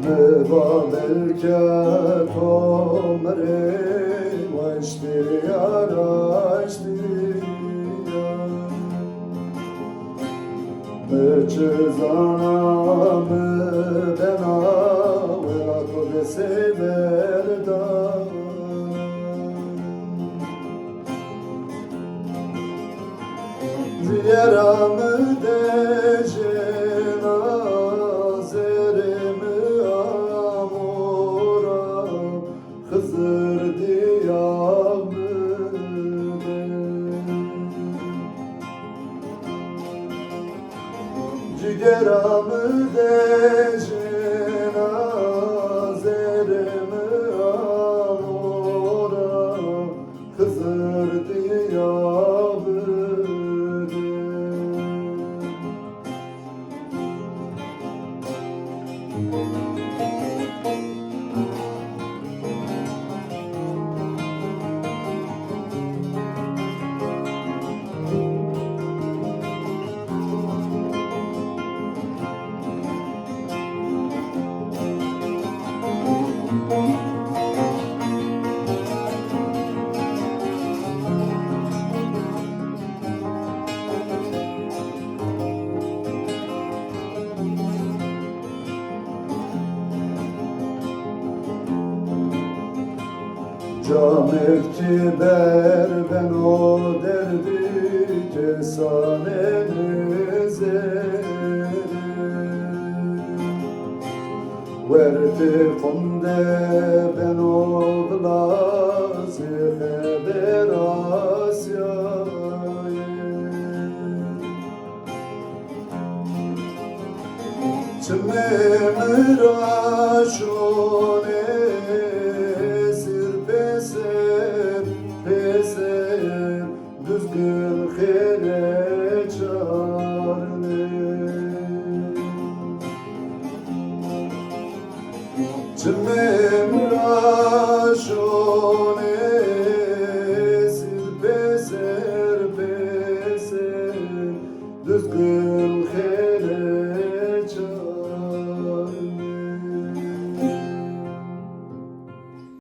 belki tomre vaştir yaraştir Mecezana mı bena vela kode severdan Ziyaramı decena zerimi amura Hızır diyamı Cigeramı decena zerimi amura Hızır diyamı Camet kiber ben o derdi kesanenize Verti funde ben o glasi haber asyayı Çmemiraşone Peser düzgün hele çarne Cimem raşone peser düzgün hele